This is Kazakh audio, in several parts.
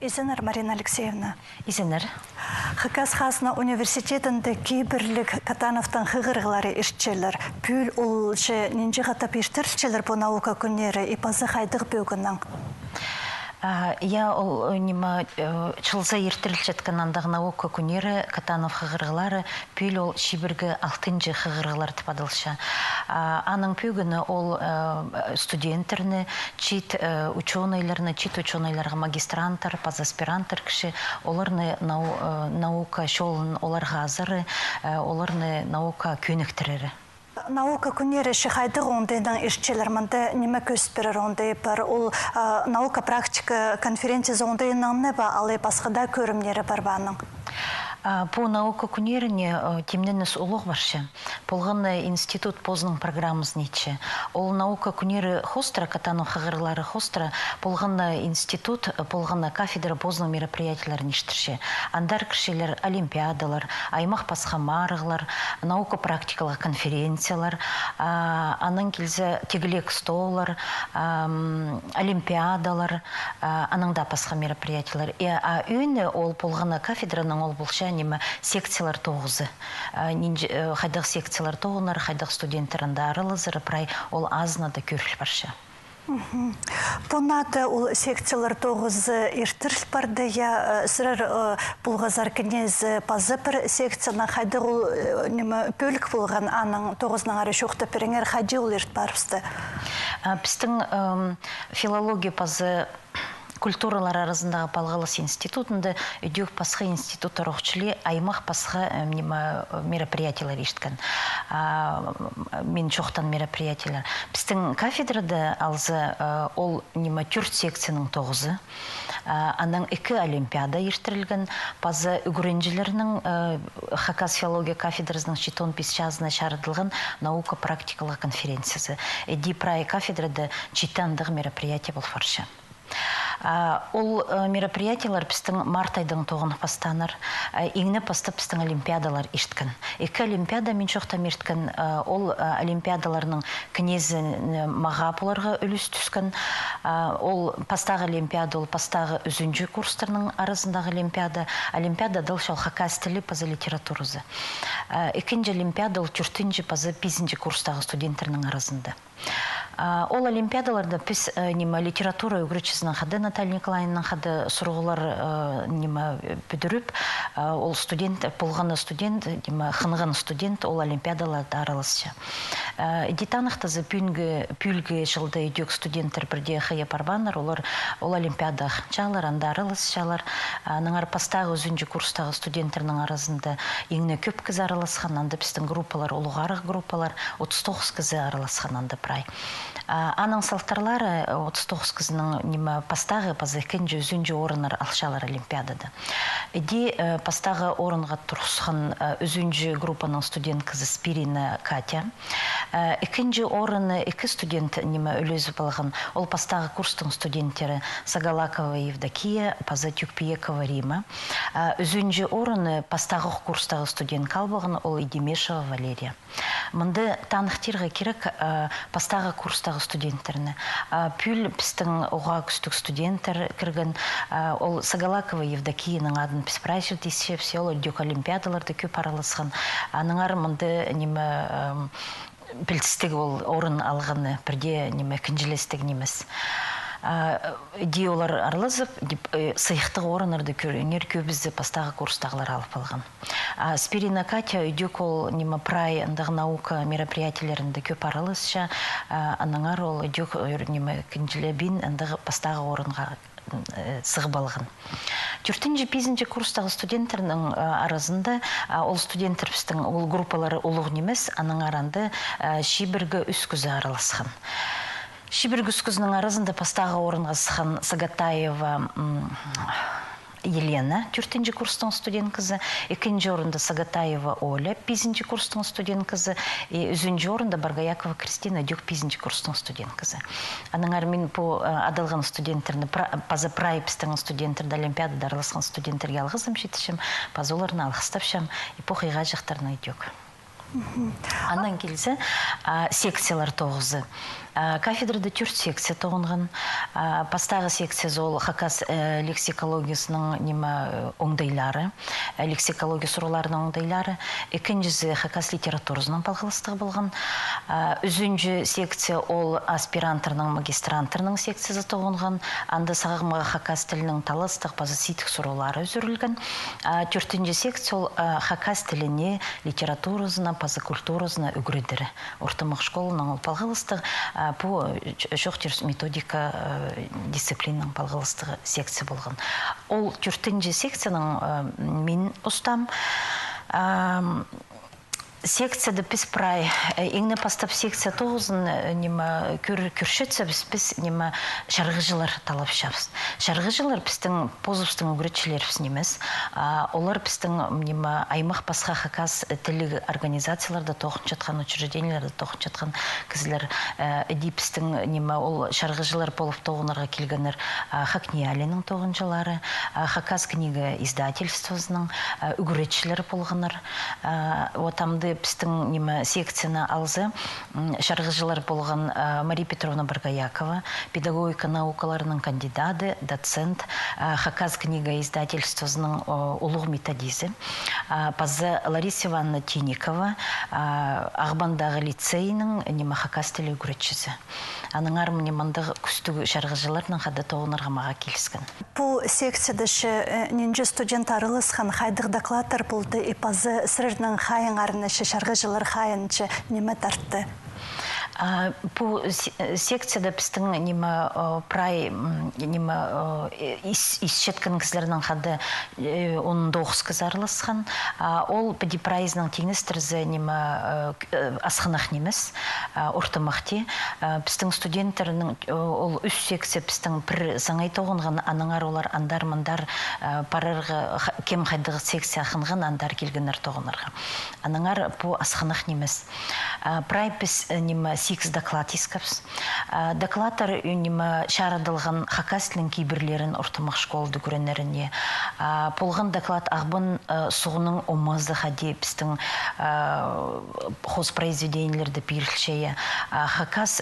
Изенер Марина Алексеевна. Изенер. Хакас Хасна университетінде кейбірлік Катановтан хығырғылары ішчелер. Пүл олшы нинжі ғатап ештіршчелер бұл наука күннері ипазы қайдық бөгіннің. Я нима чылза ертіріл жатқан андақ наука күнері Катанов хығырғылары пүл ол шибіргі 6-й хығырғылар тіпадылша. Аның пөгіні ол студенттерні, чит ученыйларны, чит ученыйларға магистранттар, пазаспиранттар кіші, оларны наука шолын оларға азыры, оларны наука көніктірері. Наука күнері шықайдық ондайдан ішчелермінде неме көспірер ондай бар. Ол наука практика конференциясы ондайынан не ба, алы басқада көрімнері бар бағының? По наука күнеріне темненес олық баршы. Полғаны институт позның программыз нече. Ол наука күнері хостра, Катанов хағырлары хостра, полғаны институт, полғаны кафедра позның мероприятиялар нештірше. Андар кішелер олимпиадалар, аймақ пасхамарығылар, наука практикалық конференциялар, анын келзе тегілек столар, олимпиадалар, аныңда пасха мероприятиялар. Үйіне ол полғаны кафедраның ол болша неме секциялар тоғызы. Хайдақ секциялар тоғынар, хайдақ студенттерінде арылызыры, прай ол азынады көріл баршы. Бұнады ол секциялар тоғызы ертіріл барды, я сұрар бұлғазар кенез пазы бір секцияна хайдақ ол неме бөлік болған аның тоғызының ары шоқты переңер хайды ол ерт барысты. Біздің филология пазы культуралар арасындағы Палғалыс институтында өдеук пасха институты рухчылы аймақ пасха мероприятиялар ешткен. Мен жоқтан мероприятиялар. Біздің кафедрада алзы ол түрт секцияның тоғызы. Аның 2 олимпиада ештірілген. Пазы үгіренжілерінің Хакас филология кафедрасының 15 жазына шарыдылған наука практикалық конференциясы. Эди прай кафедрада читандығы мероприятия бол фаршы. Ол мероприятиялар біздің март айдың тоғын пастаныр. Еңіне пастап біздің олимпиадалар ешткен. 2 олимпиада мен жоқтам ешткен. Ол олимпиадаларының кінезі маға бұларға үліс түскен. Ол пастағы олимпиада, ол пастағы үзінжі курстарының арасындағы олимпиада. Олимпиада дыл шал хакас тілі пазы литературызы. 2 олимпиада ол 4 пазы 5 курстағы студенттерінің арасында. Ол олимпиадаларда біз литература үгіречізінің қады Наталья Николаевнаның қады сұрғылар бүдіріп, ол студент, болғаны студент, қынған студент ол олимпиадаларда аралысшы. Детанықтазы пүлгі жылды үйдек студенттер бірде қия парбанар, ол олимпиада жалар, анда аралысшалар. Ныңар пастағы өзінжі курстағы студенттерінің арасында еңіне көп кіз аралысқан, анда біздің группалар, олығарық группалар 39 кізі аралысқан анда прай. Аның салтарлары 39 кізінің пастағы пазықынжы үзінжі орынар алшалар олимпиадада. Эди пастағы орынға тұрсқан үзінжі группаның студент кізі Спирина Катя. 2 орыны 2 студент өлезі балған. Ол пастағы курстың студенттері Сагалакова Евдокия, пазы Тюкпиекова Рима. Үзінжі орыны пастағы курстағы студент қалбаған ол Идемешева Валерия. Мұнды танықтырға керек пастағы курстағы студенттеріні. Пүл біздің оға күстік студенттер кірген. Ол Сагалакова Евдокияның адын біз прайшыр дейсепсе, ол өдек олимпиадаларды көп аралысқан. Аныңар мұнды білтістігі ол орын алғаны бірде кінжілестігі немес. Ди олар аралызып, сыйықтығы орынырды көрінер көбізді пастағы курстағылар алып алған. Спирина Катя өдек ол прай андығы наука мероприятияларында көп аралысша, аныңар ол өдек кінжілі бин андығы пастағы орынға сығып алған. 4-5 курстағы студенттерінің арасында ол студенттер біздің ол группалары олық немес, аның аранды шибіргі үскізі аралысқан. Шибіргі үскізінің арасында пастағы орынға сыған Сагатаева Елена, 4 курстың студент қызы, 2 орында Сагатаева Оля, 5 курстың студент қызы, 3 орында Баргаякова Кристина, 5 курстың студент қызы. Аның армин по адалған студенттерні, пазы прайпстың студенттерді олимпиадада араласқан студенттерге алғызым жетішім, пазы оларына алғыстапшам, и по қиға жақтарына өйдек. Анан келсе секциялар тоғызы. Кафедрада 4 секция тоғынған. Пастағы секция зол хакас лексикологиясының неме оңдайлары, лексикология сұруларының оңдайлары. Екіншісі хакас литературасының балғылыстығы болған. Үзінші секция ол аспирантрының, магистрантрының секциясы тоғынған. Анда сағымға хакас тілінің талыстық базы ситік сұрулары үзірілген. Төртінші секция ол хакас тіліне, литературасына, базы культурасына үгірдірі. Ортымық школының ол балғылыстығы по жоқтер методика дисциплинаның балғылыстығы секция болған. Ол төртінші секцияның мен ұстам. Секцияда біз прай, еңні пастап секция тоғызын көршетсе біз шарғыжылар талап шапыз. Шарғыжылар біздің позывстың үгіретшілер біз неміз. Олар біздің аймақ басқа хакас тілі организацияларда тоқын жатқан, учрежденияларда тоқын жатқан кізілер әдей біздің ол шарғыжылар болып тоғынарға келгенер Хакниялінің тоғынжылары, хакас книга издательствосының үгіретшілер болғаныр. Отамды біздің секцияны алзы шарғыжылар болған Мария Петровна Баргаякова, педагогика наукаларының кандидаты, доцент, хакас книга издательствосының ұлық методизі, пазы Лариса Ивановна Тинникова, Ағбандағы лицейінің хакас тілі үгіретшісі. Аның арым немандағы күстігі шарғыжыларының қады тоғынарға маға келіскен. Бұл секцияда ненже студент арылысқан қайдық докладар болды, и пазы сірірінің қайын арынышы шарғыжылар қайыншы неме тартты? Бұл секцияда біздің прай исшеткен кізлерінің қады 19 кіз арылысқан. Ол біді прайызның теңістірізі асқынақ неміз, ортымақты. Біздің студенттерінің ол үш секция біздің бір заңай тоғынған аныңар олар андар-мандар парырғы кем қайдығы секция ақынған андар келгенер тоғынырға. Аныңар бұл асқынақ неміз. Прай біз 8 доклад искапс. Докладтар шарадылған хакастілін кейбірлерін ортымақ школды көрінеріне. Полған доклад ағбын суғының омазды қаде біздің хозпроизведениялерді берілшеє. Хакас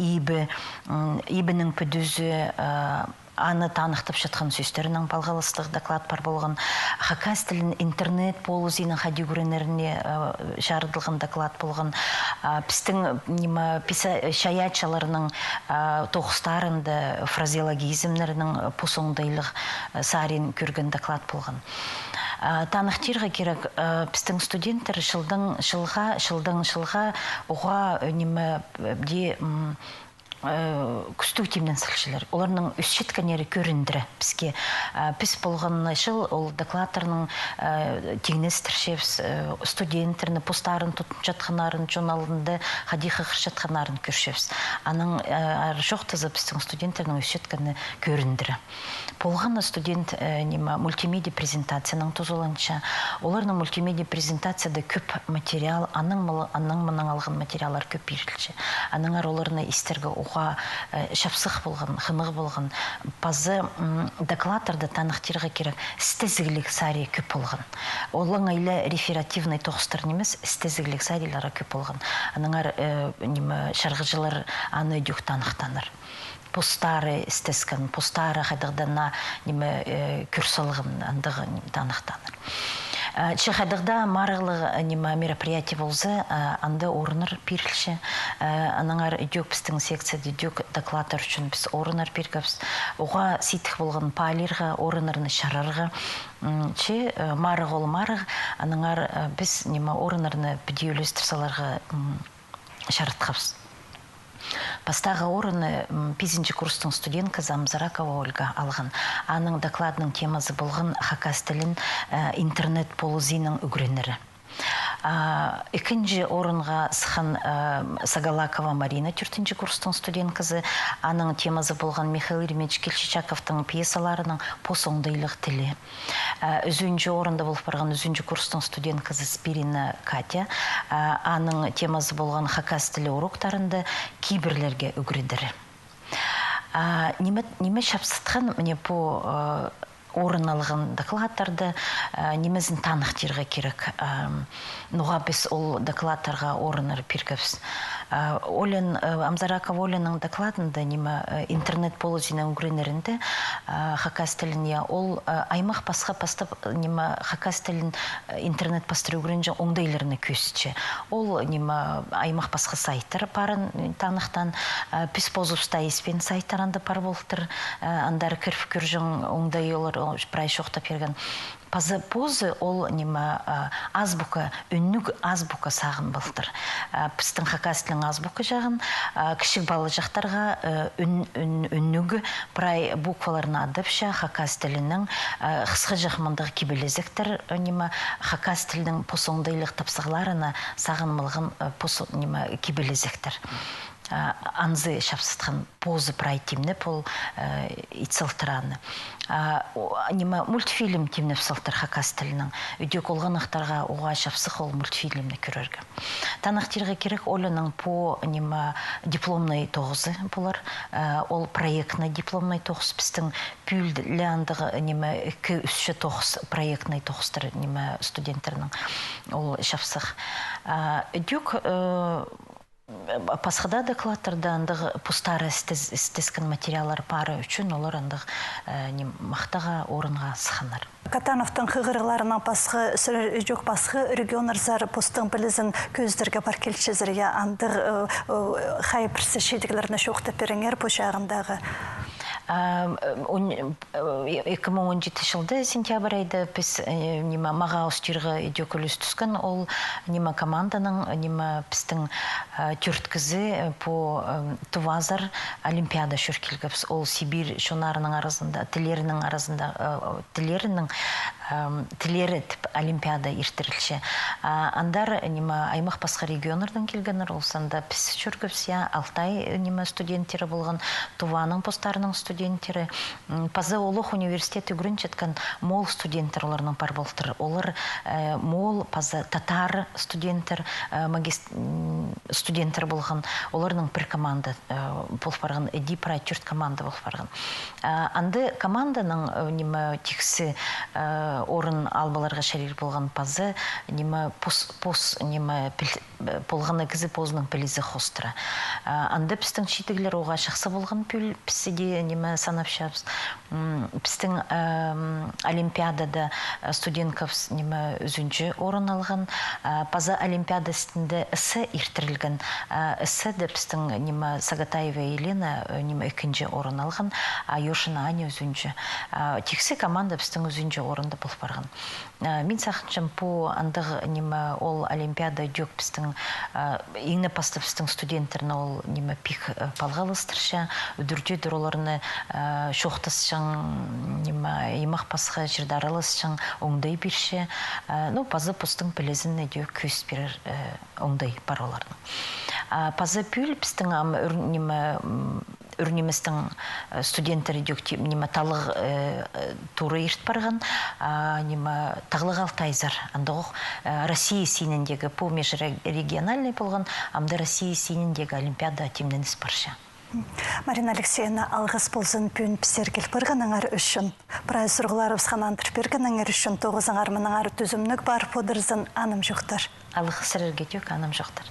ибінің пөдізі аны танықтып жатқан сөздерінің балғалыстық доклад бар болған. Хакас тілін интернет полузінің қади көрінеріне жарылдылған доклад болған. Біздің шаячаларының тоғыстарында фразеологизмлерінің посоңдайлық сарин көрген доклад болған. Танықтырға керек біздің студенттер жылға оға күстік темнен сілшілер. Оларының үсшеткенері көріндірі бізге. Біз болған жыл ол докладтарының тегінестіршепс, студенттеріні постарын тұтын жатқанарын, журналында қадиқы қыр жатқанарын көршепс. Аның жоқтызы біздің студенттерінің үсшеткені көріндірі. Болған студент мультимедиа презентацияның тұзыланша. Оларының мультимедиа презентацияда көп материал, аның мұның алған материалар көп берілші. Аныңар оларына истерге шапсық болған, қымық болған, базы докладтарды танықтырға керек стезігілік сария көп болған. Олың айлы реферативный тоғыстар немес стезігілік сариялары көп болған. Аныңар шарғыжылар аны өдік танықтаныр. Постары стескен, постары қайдығдана күрсалығын андығы танықтаныр. Чехайдығда марғылығы мероприятие болзы, анда орыныр берілші. Анаңар өдек біздің секцияда өдек докладтар үшін біз орыныр бергіпс. Оға ситік болған пайлерға, орынырыны шарарға. Марығы ол марығы, анаңар біз орынырыны біде өлестірсаларға шарытқапс. Пастағы орыны 5-ші курстың студентка Замзаракова Ольга алған. Аның докладның темасы болған хакас тілін интернет полузінің үгіренері. Екінші орынға сыхан Сагалакова Марина, 4-ші курстың студенткізі. Аның темасы болған Михаил Ремеч Келшичаковтың пьесаларының посоңдайлық тілі. Үзінші орында болып барған үзінші курстың студенткізі Спирина Катя. Аның темасы болған хакас тілі уроктарында кейбірлерге үгіредірі. Неме шапсытқан мне по орын алған докладтарды немезін танықтырға керек. Нұға біз ол докладтарға орыныр пергіпс. Олен Амзарака Оленың докладында неме интернет полозина угренерінде хакас тіліне ол аймақ басқа постап неме хакас тілін интернет пастыры угренже оңдайларына көсічі. Ол неме аймақ басқа сайттар парын танықтан пис позуста еспен сайттарында пар болтыр андар кірф күржің оңдай олар прай шоқтап ерген. Позы ол неме азбука, үннүг азбука сағын болтыр. Пістің хакастылың азбука жағын, кішік балы жақтарға үннүг прай букваларын адыпша хакастылының қысқы жақмандығы кебелезектір неме хакастылының посоңдайлық тапсығыларына сағын мылғын кебелезектір. Анзы шапсытқан позы прайтимне пол итсылтыраны. Неме мультфильм тимне псылтыр хакас тілінің. Үдек олған ақтарға оға шапсық ол мультфильмне көрерге. Танақтырға керек Оленың по неме дипломный тоғызы болар. Ол проектный дипломный тоғыз пістің пүлді андығы неме 2-3 тоғыз проектный тоғызтыр неме студенттерінің ол шапсық. Үдек Пасхада докладтарда андығы пустары істескен материалар пары үшін олар андық мақтаға орынға сықанар. Катановтың қығырыларынан пасқы сүрір жоқ пасқы регионарзар постың білізін көздерге бар келшезірге андық қайпірсі шедігілеріне шоқты переңер бұл жағындағы. 2017 жылда сентябрь айда біз маға ұстырғы идеокөліс түскен ол команданың біздің түрткізі по Тувазар Олимпиада шүркелгіпс. Ол Сибирь шонарының арасында, тілері тіп Олимпиада ертірілші. Андар аймақ басқа регионердің келгенер олсанда біз шүркіпс, Алтай студенттері болған, Туваның постарының студенттері. Пазы олық университеті күрін жеткен мол студенттер оларының бар болтыр. Олар мол пазы татар студенттер, студенттер болған. Оларының бір команда болып барған, Эдипра түрт команда болып барған. Анды команданың тексі орын албаларға шәрер болған пазы болғаны кізі позының пілізі қостыра. Анды пістің шетігілер оға шақсы болған пүл пісіде санап шапс. Пістің Олимпиадада студентков үзінші орын алған. Пазы Олимпиада үстінде ісі ертірілген. Ісі де пістің Сагатаева Елена екінші орын алған. Йошина Аня үзінші. Тексі команда пістің үзінші орынды болып барған. Мен сақыншым по андық ол Олимпиада дөк пістің еңі пасты пістің студенттеріні ол пик палғалыстырша, үдірде дұроларыны шоқтасшың, емақ пасқа жердарылысшың оңдай бірше. Пазы пұстың пілезін дөк көз берер оңдай бар олардың. Пазы пүл пістің үрнемістің студенттері дөк талық туры ерт барған, тағылық алтайзар. Андығы Россия сеніндегі по межрегиональный болған, амды Россия сеніндегі Олимпиада темненіс барша. Марина Алексеевна, алғыс болсын пүйін пісергел біргініңар үшін. Прай сұрғылары ұсқанан түрбергініңар үшін тоғызыңар мұныңар түзімнік бар подырзын аным жоқтар. Алғы сірерге дөк аным жоқтар.